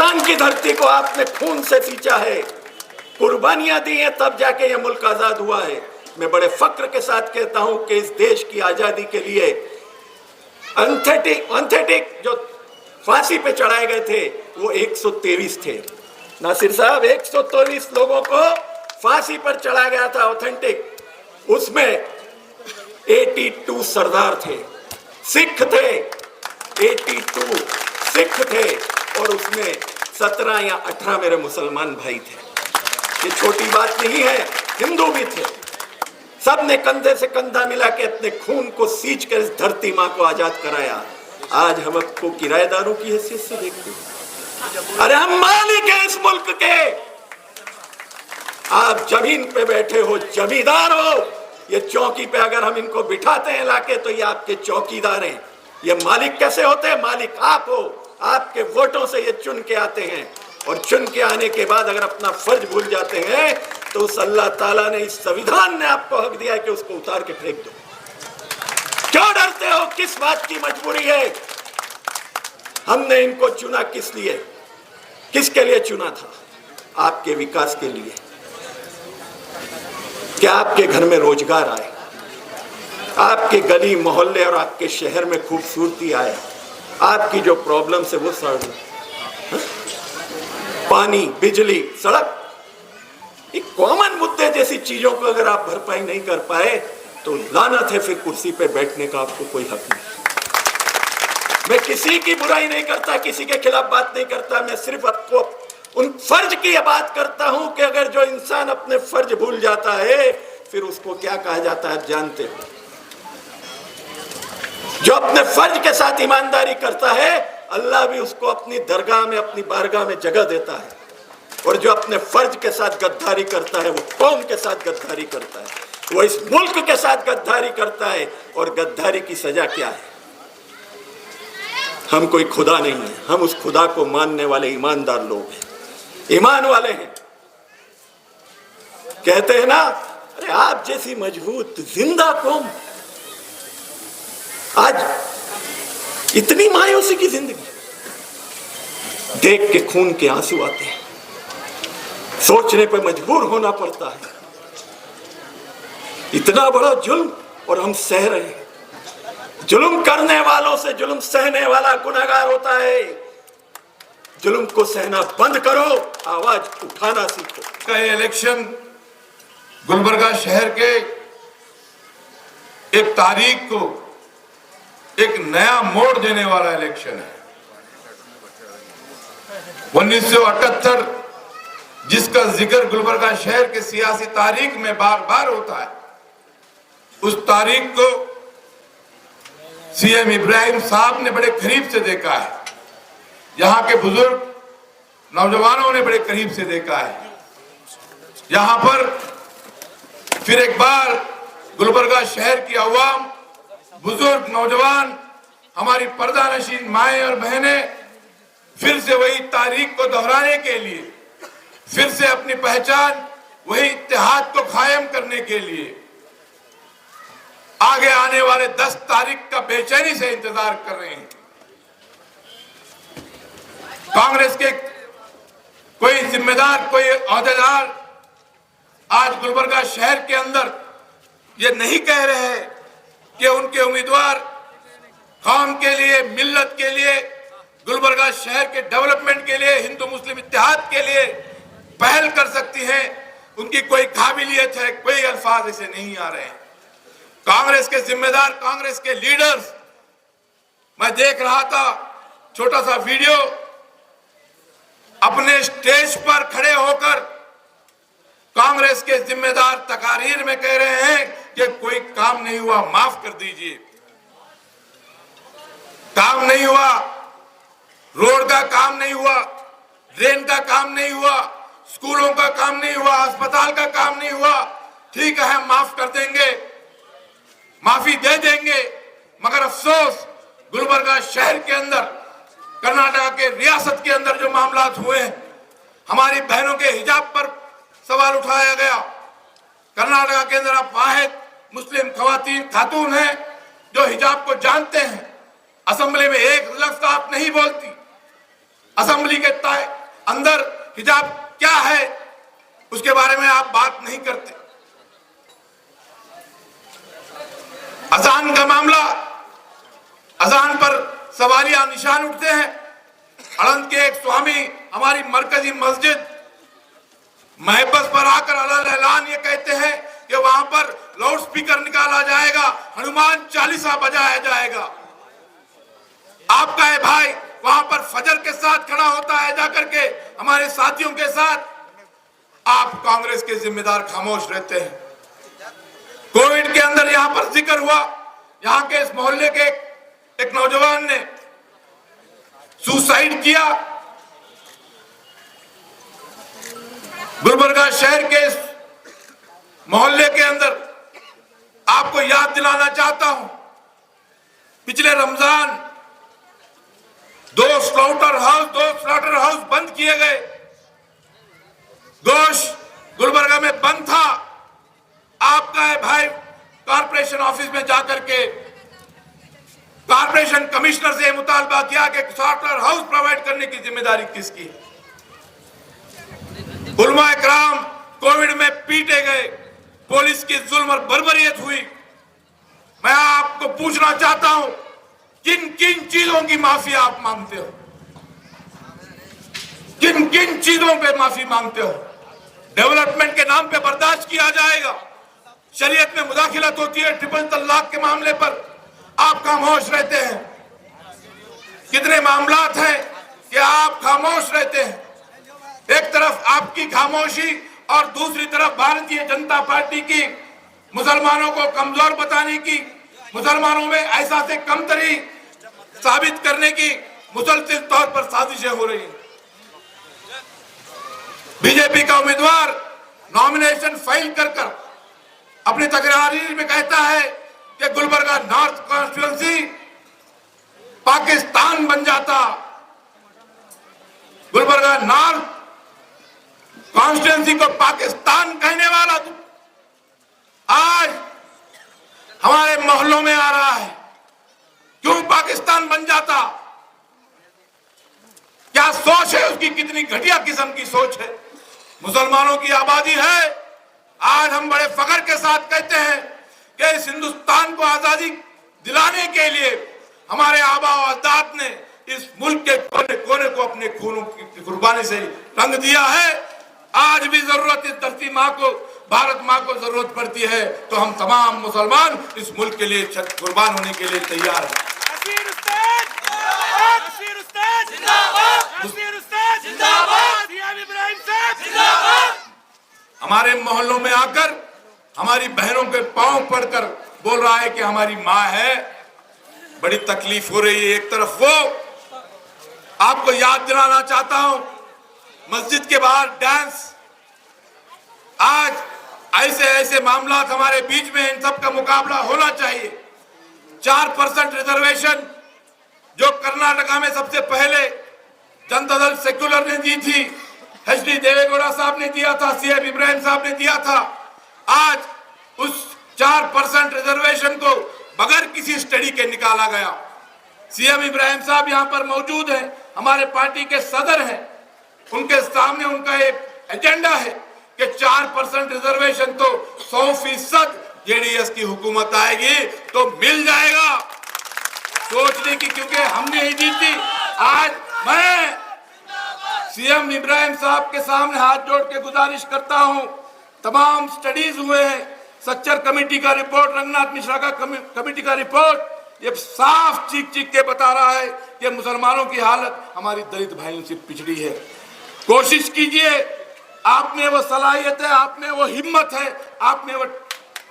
हिंदुस्तान की धरती को आपने खून से सींचा है, कुर्बानियां दी हैं, तब जाके ये मुल्क आजाद हुआ है। मैं बड़े फक्र के साथ कहता हूं कि इस देश की आजादी के लिए एंथेटिक जो फांसी पे चढ़ाए गए थे वो 123 थे। नासिर साहब, 123 लोगों को फांसी पर चढ़ाया गया था ऑथेंटिक। उसमें 82 सरदार थे, सिख थे, 82 सिख थे, और उसमें 17 या 18 मेरे मुसलमान भाई थे। ये छोटी बात नहीं है, हिंदू भी थे। सब ने कंधे से कंधा मिला के अपने खून को सींच कर इस धरती माँ को आजाद कराया। आज हम आपको किराएदारों की हैसियत से देखते हैं। अरे हम मालिक हैं इस मुल्क के। आप जमीन पे बैठे हो, जमींदार हो। ये चौकी पे अगर हम इनको बिठाते हैं लाके, तो ये आपके चौकीदार हैं। ये मालिक कैसे होते हैं? मालिक आप हो। आपके वोटों से ये चुन के आते हैं, और चुन के आने के बाद अगर अपना फर्ज भूल जाते हैं तो उस अल्लाह ताला ने, इस संविधान ने आपको हक दिया है कि उसको उतार के फेंक दो। क्यों डरते हो? किस बात की मजबूरी है? हमने इनको चुना किस लिए, किसके लिए चुना था? आपके विकास के लिए। क्या आपके घर में रोजगार आए, आपके गली मोहल्ले और आपके शहर में खूबसूरती आए, आपकी जो प्रॉब्लम्स है वो सॉल्व हो। पानी, बिजली, सड़क, एक कॉमन मुद्दे जैसी चीजों को अगर आप भरपाई नहीं कर पाए तो लानत है, फिर कुर्सी पे बैठने का आपको कोई हक नहीं। मैं किसी की बुराई नहीं करता, किसी के खिलाफ बात नहीं करता। मैं सिर्फ आपको उन फर्ज की बात करता हूं कि अगर जो इंसान अपने फर्ज भूल जाता है फिर उसको क्या कहा जाता है आप जानते हो। जो अपने फर्ज के साथ ईमानदारी करता है, अल्लाह भी उसको अपनी दरगाह में, अपनी बारगाह में जगह देता है। और जो अपने फर्ज के साथ गद्दारी करता है, वो कौम के साथ गद्दारी करता है, वो इस मुल्क के साथ गद्दारी करता है। और गद्दारी की सजा क्या है? हम कोई खुदा नहीं है, हम उस खुदा को मानने वाले ईमानदार लोग हैं, ईमान वाले हैं। कहते हैं ना, अरे आप जैसी मजबूत जिंदा कौम, आज इतनी मायूसी की जिंदगी देख के खून के आंसू आते हैं, सोचने पर मजबूर होना पड़ता है। इतना बड़ा जुल्म और हम सह रहे हैं। जुल्म करने वालों से जुल्म सहने वाला गुनहगार होता है। जुल्म को सहना बंद करो, आवाज उठाना सीखो। ये इलेक्शन गुलबर्गा शहर के एक तारीख को एक नया मोड़ देने वाला इलेक्शन है। 1978 जिसका जिक्र गुलबर्गा शहर के सियासी तारीख में बार बार होता है, उस तारीख को सीएम इब्राहिम साहब ने बड़े करीब से देखा है। यहाँ के बुजुर्ग नौजवानों ने बड़े करीब से देखा है। यहाँ पर फिर एक बार गुलबर्गा शहर की अवाम, बुजुर्ग, नौजवान, हमारी पर्दानशीन माएं और बहनें फिर से वही तारीख को दोहराने के लिए, फिर से अपनी पहचान, वही इत्तेहाद को कायम करने के लिए आगे आने वाले 10 तारीख का बेचैनी से इंतजार कर रहे हैं। कांग्रेस के कोई जिम्मेदार, कोई ओहदेदार आज गुलबर्गा शहर के अंदर ये नहीं कह रहे हैं कि उनके उम्मीदवार कौम के लिए, मिल्लत के लिए, गुलबर्गा शहर के डेवलपमेंट के लिए, हिंदू मुस्लिम इत्तेहाद के लिए पहल कर सकती हैं। उनकी कोई काबिलियत है, कोई अल्फाज ऐसे नहीं आ रहे हैं। कांग्रेस के जिम्मेदार, कांग्रेस के लीडर्स, मैं देख रहा था छोटा सा वीडियो, अपने स्टेज पर खड़े होकर कांग्रेस के जिम्मेदार तकारीर में कह रहे हैं कि कोई काम नहीं हुआ, माफ कर दीजिए, काम नहीं हुआ, रोड का काम नहीं हुआ, ड्रेन का काम नहीं हुआ, स्कूलों का काम नहीं हुआ, अस्पताल का काम नहीं हुआ। ठीक है, हम माफ कर देंगे, माफी दे देंगे, मगर अफसोस गुलबर्गा शहर के अंदर, कर्नाटक के रियासत के अंदर जो मामलात हुए हैं, हमारी बहनों के हिजाब पर सवाल उठाया गया। कर्नाटक के अंदर आप वाहिद मुस्लिम खातून हैं जो हिजाब को जानते हैं, असेंबली में एक लफ्ज आप नहीं बोलती, असेंबली के अंदर हिजाब क्या है उसके बारे में आप बात नहीं करते। अजान का मामला, अजान पर सवालिया निशान उठते हैं। अड़ंद के एक स्वामी हमारी मरकजी मस्जिद महबस पर आकर अलग ऐलान ये कहते हैं कि वहां पर लाउड स्पीकर निकाला जाएगा, हनुमान चालीसा बजाया जाएगा। आपका है भाई वहां पर फजर के साथ खड़ा होता है जाकर के हमारे साथियों के साथ। आप कांग्रेस के जिम्मेदार खामोश रहते हैं। कोविड के अंदर यहां पर जिक्र हुआ, यहां के इस मोहल्ले के एक नौजवान ने सुसाइड किया। गुलबर्गा शहर के इस मोहल्ले के अंदर आपको याद दिलाना चाहता हूं, पिछले रमजान दो स्लॉटर हाउस बंद किए गए। गोश्त गुलबर्गा में बंद था। आपका है भाई कॉर्पोरेशन ऑफिस में जाकर के कॉर्पोरेशन कमिश्नर से मुतालबा किया कि स्लॉटर हाउस प्रोवाइड करने की जिम्मेदारी किसकी है। उलमा इकराम कोविड में पीटे गए, पुलिस की जुल्म और बर्बरियत हुई। मैं आपको पूछना चाहता हूं, किन किन चीजों की माफी आप मांगते हो? किन किन चीजों पे माफी मांगते हो? डेवलपमेंट के नाम पे बर्दाश्त किया जाएगा। शरीयत में मुदाखिलत होती है, ट्रिपल तलाक के मामले पर आप खामोश रहते हैं। कितने मामलात हैं कि आप खामोश रहते हैं। एक तरफ आपकी खामोशी और दूसरी तरफ भारतीय जनता पार्टी की मुसलमानों को कमजोर बताने की, मुसलमानों में ऐसा से कमतरी साबित करने की मुसलसल तौर पर साजिशें हो रही हैं। बीजेपी का उम्मीदवार नॉमिनेशन फाइल कर अपनी तकरीर में कहता है कि गुलबर्गा नॉर्थ कॉन्स्टिट्यूएंसी पाकिस्तान बन जाता। गुलबर्गा नॉर्थ कॉन्स्टिट्यूएंसी को पाकिस्तान कहने वाला तू आज हमारे मोहल्लों में आ रहा है। क्यों पाकिस्तान बन जाता? क्या सोच है उसकी? कितनी घटिया किस्म की सोच है। मुसलमानों की आबादी है। आज हम बड़े फख्र के साथ कहते हैं कि इस हिंदुस्तान को आजादी दिलाने के लिए हमारे आबा और अजदाद ने इस मुल्क के कोने कोने को अपने खूनों की कुर्बानी से रंग दिया है। आज भी जरूरत इस धरती माँ को, भारत माँ को जरूरत पड़ती है, तो हम तमाम मुसलमान इस मुल्क के लिए कुर्बान होने के लिए तैयार हैं। हमारे मोहल्लों में आकर हमारी बहनों के पांव पड़कर बोल रहा है कि हमारी माँ है। बड़ी तकलीफ हो रही है। एक तरफ वो, आपको याद दिलाना चाहता हूं, मस्जिद के बाहर डांस। आज ऐसे ऐसे मामला हमारे बीच में, इन सब का मुकाबला होना चाहिए। 4% रिजर्वेशन जो कर्नाटका में सबसे पहले जनता दल सेक्युलर ने दी थी, HD देवेगौड़ा साहब ने दिया था, CM इब्राहिम साहब ने दिया था। आज उस 4% रिजर्वेशन को बगैर किसी स्टडी के निकाला गया। CM इब्राहिम साहब यहाँ पर मौजूद हैं, हमारे पार्टी के सदर हैं। उनके सामने उनका एक एजेंडा है कि 4% रिजर्वेशन तो 100% JDS की हुकूमत आएगी तो मिल जाएगा। सोचने की, क्योंकि हमने ही जीती। आज मैं CM इब्राहिम साहब के सामने हाथ जोड़ के गुजारिश करता हूं, तमाम स्टडीज हुए हैं, सच्चर कमेटी का रिपोर्ट, रंगनाथ मिश्रा का कमेटी का रिपोर्ट, ये साफ चीख के बता रहा है कि मुसलमानों की हालत हमारी दलित भाइयों से पिछड़ी है। कोशिश कीजिए, आप में वो सलाहियत है, आप में वो हिम्मत है, आप में वो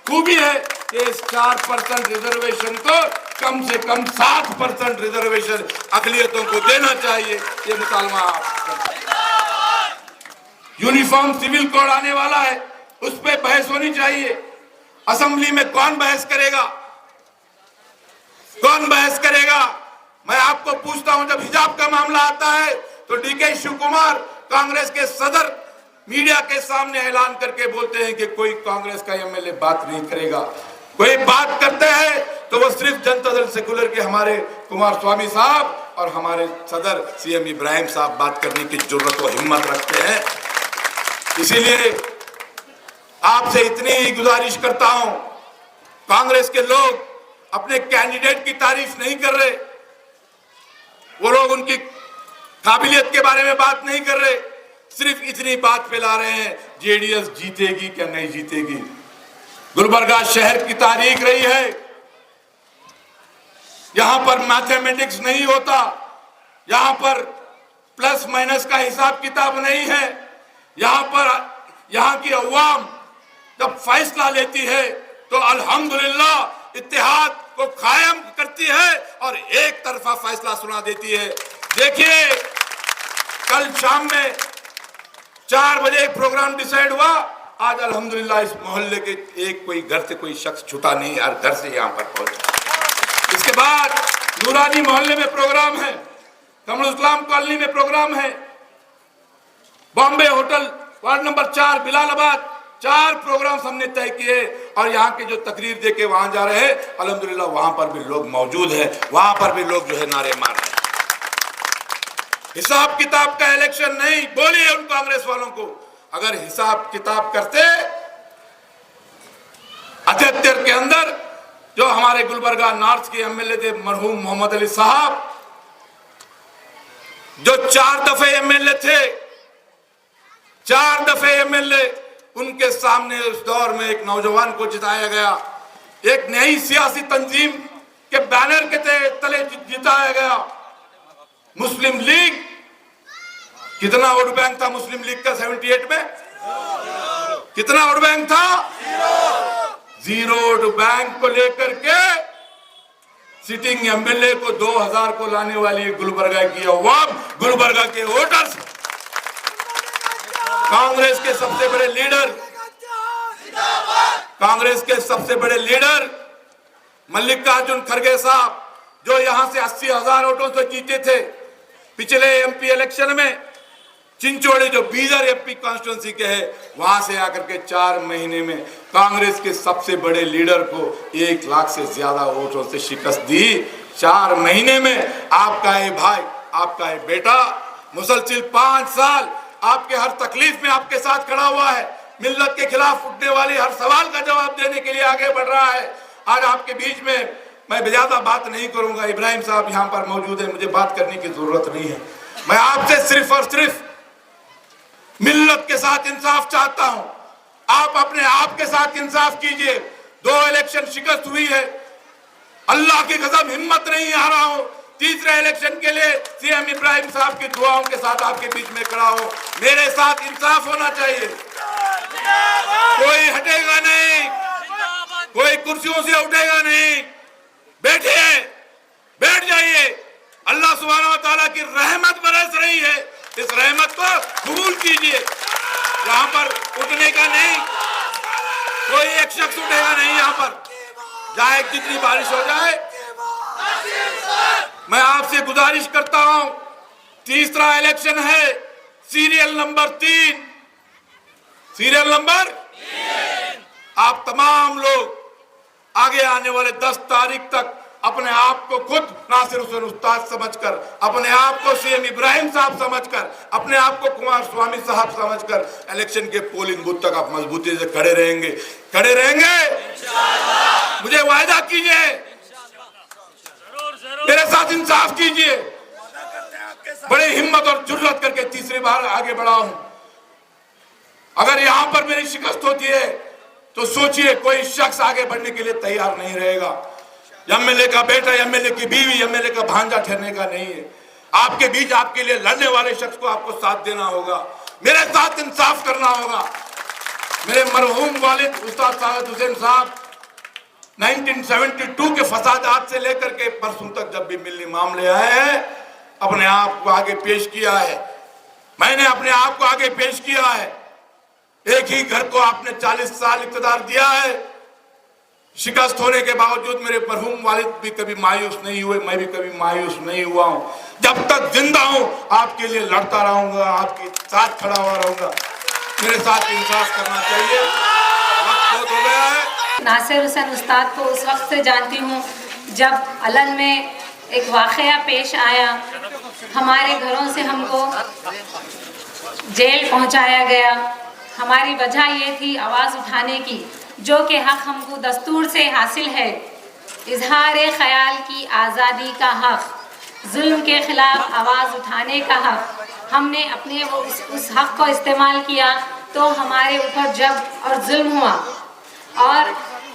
खूबी है कि इस 4% रिजर्वेशन को कम से कम 7% रिजर्वेशन अकलियतों को देना चाहिए। ये मुतालबा आप। यूनिफॉर्म सिविल कोड आने वाला है, उस पर बहस होनी चाहिए। असेंबली में कौन बहस करेगा? कौन बहस करेगा? मैं आपको पूछता हूं, जब हिजाब का मामला आता है तो DK शिव कुमार कांग्रेस के सदर मीडिया के सामने ऐलान करके बोलते हैं कि कोई कांग्रेस का MLA बात नहीं करेगा। कोई बात करते हैं तो वो सिर्फ जनता दल सेक्युलर के हमारे कुमार स्वामी साहब और हमारे सदर सीएम इब्राहिम साहब बात करने की जरूरत और हिम्मत रखते हैं। इसीलिए आपसे इतनी ही गुजारिश करता हूं, कांग्रेस के लोग अपने कैंडिडेट की तारीफ नहीं कर रहे, वो लोग उनकी काबिलियत के बारे में बात नहीं कर रहे, सिर्फ इतनी बात फैला रहे हैं जेडीएस जीतेगी क्या नहीं जीतेगी। गुलबर्गा शहर की तारीख रही है, यहां पर मैथमेटिक्स नहीं होता, यहां पर प्लस माइनस का हिसाब किताब नहीं है। यहां की अवाम जब फैसला लेती है तो अल्हम्दुलिल्लाह इत्तेहाद को कायम करती है और एक तरफा फैसला सुना देती है। देखिए, कल शाम में 4 बजे एक प्रोग्राम डिसाइड हुआ, आज अल्हम्दुलिल्लाह इस मोहल्ले के एक कोई घर से कोई शख्स छूटा नहीं, हर घर से यहां पर पहुंचा। इसके बाद नूरानी मोहल्ले में प्रोग्राम है, कमरुल इस्लाम कॉलोनी में प्रोग्राम है, Bombay hotel ward number 4 Bilalabad, 4 program हमने तय किए और यहाँ के जो तकरीर दे के वहां जा रहे हैं, अल्हम्दुलिल्लाह वहां पर भी लोग मौजूद हैं, वहां पर भी लोग जो है नारे मार रहे हैं। हिसाब किताब का इलेक्शन नहीं, बोलिए उन कांग्रेस वालों को, अगर हिसाब किताब करते 78 के अंदर जो हमारे गुलबर्गा नॉर्थ के एमएलए थे मरहूम मोहम्मद अली साहब, जो 4 दफे एमएलए थे, 4 दफे एमएलए, उनके सामने उस दौर में एक नौजवान को जिताया गया, एक नई सियासी तंजीम के बैनर के तले जिताया गया। मुस्लिम लीग, कितना वोट बैंक था मुस्लिम लीग का 78 में? कितना वोट बैंक था? 0 वोट बैंक को लेकर के सिटिंग एमएलए को 2000 को लाने वाली गुलबर्गा की अवाम, गुलबर्गा के वोटर्स, कांग्रेस के सबसे बड़े लीडर, कांग्रेस के सबसे बड़े लीडर मल्लिकार्जुन खड़गे साहब, जो यहां से 80,000 वोटों से जीते थे पिछले एमपी इलेक्शन में, चिंचोड़ी जो बीदर एमपी कॉन्स्टिट्यूंसी के है, वहां से आकर के 4 महीने में कांग्रेस के सबसे बड़े लीडर को 1 लाख से ज्यादा वोटों से शिकस्त दी। 4 महीने में आपका ये भाई, आपका ये बेटा मुसलसिल 5 साल आपके हर तकलीफ में आपके साथ खड़ा हुआ है, मिल्लत के खिलाफ उठने वाले हर सवाल का जवाब देने के लिए आगे बढ़ रहा है। आज आपके बीच में मैं ज्यादा बात नहीं करूंगा, इब्राहिम साहब यहां पर मौजूद है, मुझे बात करने की जरूरत नहीं है। मैं आपसे सिर्फ और सिर्फ मिल्लत के साथ इंसाफ चाहता हूं, आप अपने आप के साथ इंसाफ कीजिए। 2 इलेक्शन शिकस्त हुई है, अल्लाह की कसम हिम्मत नहीं हारा हूं, तीसरे इलेक्शन के लिए सीएम इब्राहिम साहब की दुआओं के साथ आपके बीच में खड़ा हो। मेरे साथ इंसाफ होना चाहिए, कोई हटेगा नहीं, कोई कुर्सियों से उठेगा नहीं। बैठिए, बैठ जाइए, अल्लाह सुब्हानहू व तआला की रहमत बरस रही है, इस रहमत को कबूल कीजिए। यहाँ पर उठने का नहीं, कोई एक शख्स उठेगा नहीं, यहाँ पर चाहे जितनी बारिश हो जाए। मैं आपसे गुजारिश करता हूं, तीसरा इलेक्शन है, सीरियल नंबर 3, सीरियल नंबर 3। आप तमाम लोग आगे आने वाले 10 तारीख तक अपने आप को खुद नासिर हुसैन उस्ताद समझकर, अपने आप को सीएम इब्राहिम साहब समझकर, अपने आप को कुमार स्वामी साहब समझकर इलेक्शन के पोलिंग बूथ तक आप मजबूती से खड़े रहेंगे, खड़े रहेंगे इंशाअल्लाह। मुझे वायदा कीजिए, मेरे साथ इंसाफ कीजिए, बड़ी हिम्मत और जुर्रत करके तीसरी बार आगे बढ़ा हूं। अगर यहां पर मेरी शिकस्त होती है तो सोचिए कोई शख्स आगे बढ़ने के लिए तैयार नहीं रहेगा। एमएलए का बेटा, एमएलए की बीवी, एमएलए का भांजा ठहरने का नहीं है। आपके बीच आपके लिए लड़ने वाले शख्स को आपको साथ देना होगा, मेरे साथ इंसाफ करना होगा। मेरे मरहूम वालिद उस्ताद साद हुसैन साहब 1972 के फसादात से लेकर के परसों तक जब भी मिलनी मामले आए हैं, अपने आप को आगे पेश किया है, मैंने अपने आप को आगे पेश किया है। एक ही घर को आपने 40 साल इक़्तिदार दिया है, शिकस्त होने के बावजूद मेरे मरहूम वालिद भी कभी मायूस नहीं हुए, मैं भी कभी मायूस नहीं हुआ हूं। जब तक जिंदा हूं आपके लिए लड़ता रहूंगा, आपके साथ खड़ा हुआ रहूंगा। मेरे साथ इंसाफ करना चाहिए, वक्त बहुत हो गया है। नासिर हुसैन उस्ताद को उस वक्त से जानती हूँ जब अलन में एक वाक़या पेश आया। हमारे घरों से हमको जेल पहुंचाया गया। हमारी वजह ये थी आवाज़ उठाने की, जो कि हक़ हमको दस्तूर से हासिल है। इजहार ख़याल की आज़ादी का हक़, जुल्म के ख़िलाफ़ आवाज़ उठाने का हक़। हमने अपने उस हक़ को इस्तेमाल किया तो हमारे ऊपर जब और जुल्म हुआ। और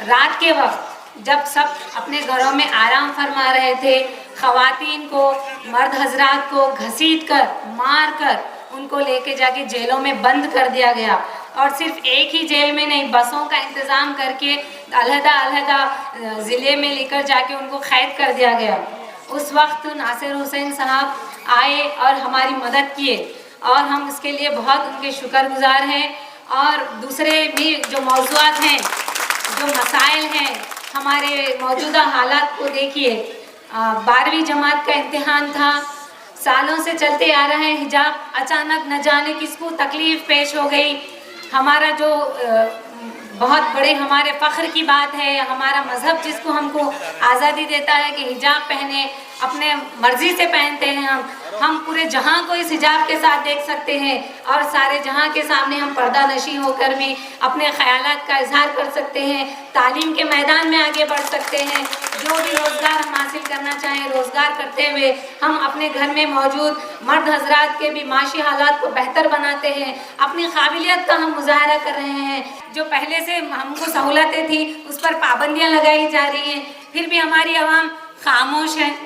रात के वक्त जब सब अपने घरों में आराम फरमा रहे थे, ख़वातीन को, मर्द हजरात को घसीट कर, मार कर उनको लेके जाके जेलों में बंद कर दिया गया। और सिर्फ एक ही जेल में नहीं, बसों का इंतज़ाम करके अलहदा ज़िले में लेकर जाके उनको कैद कर दिया गया। उस वक्त नासिर हुसैन साहब आए और हमारी मदद किए और हम इसके लिए बहुत उनके शुक्रगुजार हैं। और दूसरे भी जो मौज़ूआत हैं, जो मसाइल हैं, हमारे मौजूदा हालात को देखिए। 12वीं जमात का इम्तिहान था, सालों से चलते आ रहे हैं हिजाब, अचानक न जाने किसको तकलीफ़ पेश हो गई। हमारा जो बहुत बड़े हमारे फ़ख्र की बात है, हमारा मज़हब जिसको हमको आज़ादी देता है कि हिजाब पहने, अपने मर्ज़ी से पहनते हैं हम पूरे जहां को इस हिजाब के साथ देख सकते हैं और सारे जहां के सामने हम पर्दा नशी होकर भी अपने ख़यालात का इजहार कर सकते हैं, तालीम के मैदान में आगे बढ़ सकते हैं। जो भी रोज़गार हम हासिल करना चाहें, रोज़गार करते हुए हम अपने घर में मौजूद मर्द हजरात के भी माशी हालात को बेहतर बनाते हैं। अपनी काबिलियत का हम मुजाहरा कर रहे हैं। जो पहले से हमको सहूलतें थी उस पर पाबंदियाँ लगाई जा रही हैं, फिर भी हमारी आवाम खामोश है।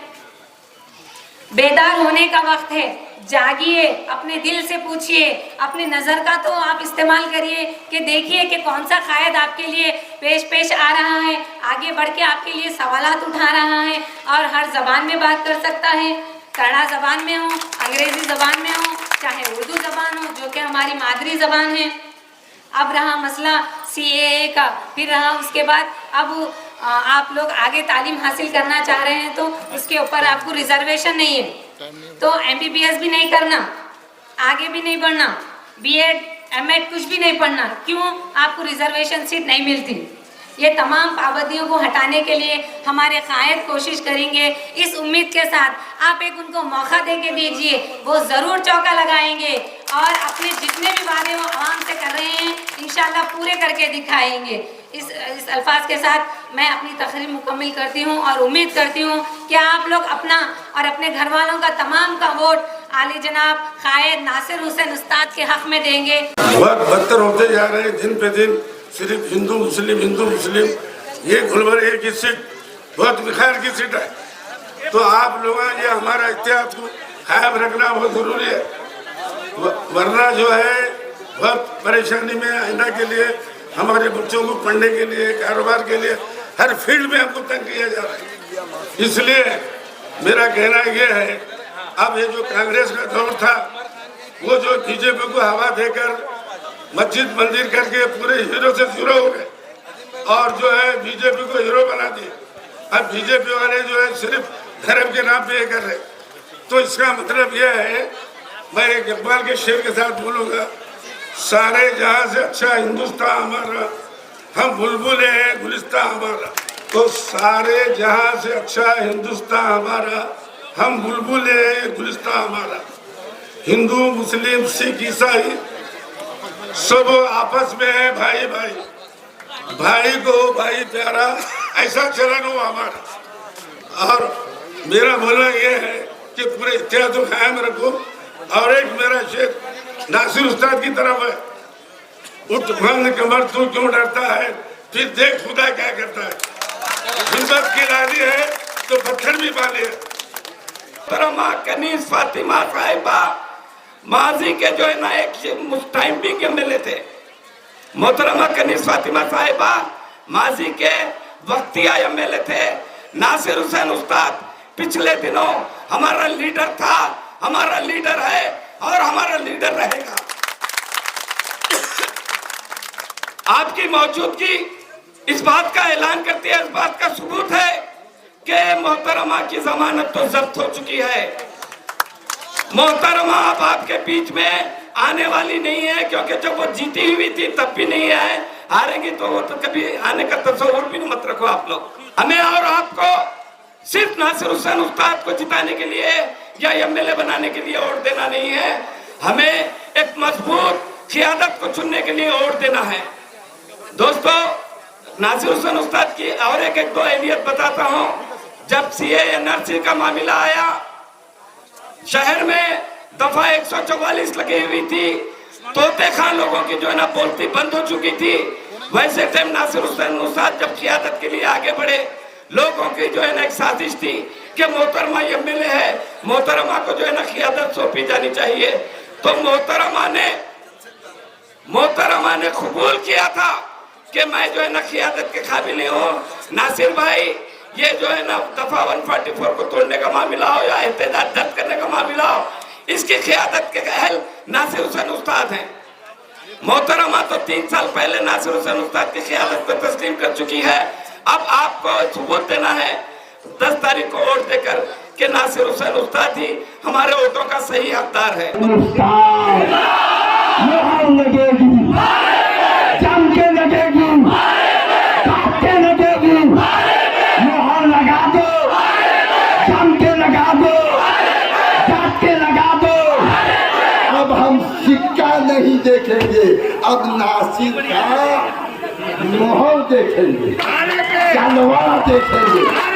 बेदार होने का वक्त है, जागिए, अपने दिल से पूछिए, अपनी नज़र का तो आप इस्तेमाल करिए कि देखिए कि कौन सा कायद आपके लिए पेश आ रहा है, आगे बढ़ के आपके लिए सवालात उठा रहा है और हर ज़बान में बात कर सकता है। कन्नड़ा ज़बान में हो, अंग्रेज़ी ज़बान में हो, चाहे उर्दू ज़बान हो जो कि हमारी मादरी ज़बान है। अब रहा मसला CAA का, फिर रहा उसके बाद अब आप लोग आगे तालीम हासिल करना चाह रहे हैं तो उसके ऊपर आपको रिजर्वेशन नहीं है, तो MBBS भी नहीं करना, आगे भी नहीं बढ़ना, B.Ed M.Ed कुछ भी नहीं पढ़ना। क्यों? आपको रिजर्वेशन सीट नहीं मिलती। ये तमाम पाबंदियों को हटाने के लिए हमारे कायद कोशिश करेंगे। इस उम्मीद के साथ आप एक उनको मौका दे के दीजिए, वो ज़रूर चौका लगाएंगे और अपने जितने भी वादे वो आवाम से कर रहे हैं इंशाल्लाह पूरे करके दिखाएंगे। इस अल्फाज के साथ मैं अपनी तकरीर मुकम्मल करती हूँ और उम्मीद करती हूँ कि आप लोग अपना और अपने घर वालों का तमाम का वोट आली जनाब कायद नासिर हुसैन उस्ताद के हक़ में देंगे। बहुत बदतर होते जा रहे हैं दिन पे दिन, सिर्फ हिंदू मुस्लिम, ये गुलबर्ग एक ही सीट बहुत बिखार की सीट है। तो आप लोग ये हमारा इतिहाद को कायम रखना बहुत ज़रूरी है, वरना जो है बहुत परेशानी में आइंदा के लिए, हमारे बच्चों को पढ़ने के लिए, कारोबार के लिए, हर फील्ड में हमको तंग किया जा रहा है। इसलिए मेरा कहना ये है, अब ये जो कांग्रेस का दौर था, वो जो बीजेपी को हवा देकर मस्जिद मंदिर करके पूरे हीरो से जीरो हो गए और जो है बीजेपी को हीरो बना दिए। अब बीजेपी वाले जो है सिर्फ धर्म के नाम पे ये कर रहे। तो इसका मतलब यह है, मैं एक इकबाल के शेर के साथ बोलूँगा, सारे जहां से अच्छा हिंदुस्तान हमारा, हम बुलबुल हैं गुलिस्तान हमारा। तो सारे जहां से अच्छा हिंदुस्तान हमारा, हम बुलबुल हैं गुलिस्तान हमारा। हिंदू मुस्लिम सिख ईसाई सब आपस में है भाई भाई, भाई को भाई प्यारा, ऐसा चलन हो हमारा। और मेरा बोलना यह है कि पूरे इतिहास को कायम रखो। और एक मेरा शेर नासिर उस्ताद की तरफ है, उठ बंद कमर तू क्यों डरता है, फिर देख खुदा क्या करता है। हिम्मत की लादी है तो पत्थर भी पाले है। मोहतरमा कनीज़ फातिमा साहिबा माजी के जो है ना एक टाइम भी के मिले थे। मोहतरमा कनीज़ फातिमा साहिबा माजी के वक्तिया MLA थे। नासिर हुसैन उस्ताद पिछले दिनों हमारा लीडर था, हमारा लीडर है और हमारा लीडर रहेगा। आपकी मौजूदगी इस बात का ऐलान करती है, इस बात का सबूत है कि मोहतरमा की जमानत तो जब्त हो चुकी है। मोहतरमा अब आपके बीच में आने वाली नहीं है, क्योंकि जब वो जीती हुई थी तब भी नहीं है, हारेंगी तो वो तो कभी आने का तस्वुर भी मत रखो आप लोग। हमें और आपको सिर्फ नासिर हुसैन उस्ताद को जिताने के लिए या एमएलए बनाने के लिए वोट देना नहीं है, हमें एक मजबूत क़ियादत को चुनने के लिए वोट देना है। दोस्तों, नासिर हुसैन उस्ताद की और एक दो अहमियत बताता हूं। जब सीए एनआरसी का मामला आया, शहर में दफा 144 लगी हुई थी, तोते खान लोगों की जो है ना बोलती बंद हो चुकी थी। वैसे टाइम नासिर हुसैन उस्ताद जब क़ियादत के लिए आगे बढ़े, लोगों की जो है ना एक साजिश थी कि मोहतरमा एमएलए है, मोहतरमा को जो है ना क़ियादत सौंपी जानी चाहिए। तो मोहतरमा ने कबूल किया था कि मैं जो है ना क़ियादत के काबिल हूँ। नासिर भाई, ये जो है ना दफा 144 को तोड़ने का मामला हो या एहतजाज दर्ज करने का मामला हो, इसकी क़ियादत के अहल नासिर हुसैन उस्ताद हैं। मोहतरमा तो 3 साल पहले नासिर हुसैन उस्ताद की क़ियादत को तस्लीम कर चुकी है। अब आपको सबूत देना है 10 तारीख को वोट देकर कि नासिर हुसैन उस्ताद ही हमारे वोटों का सही हकदार है। लगेगी, जम के लगेगी, काट के लगेगी, मोहर लगा दो, जम के लगा दो, काट के लगा दो। अब हम सिक्का नहीं देखेंगे, अब नासिर का मोहर देखेंगे, तलवार देखेंगे।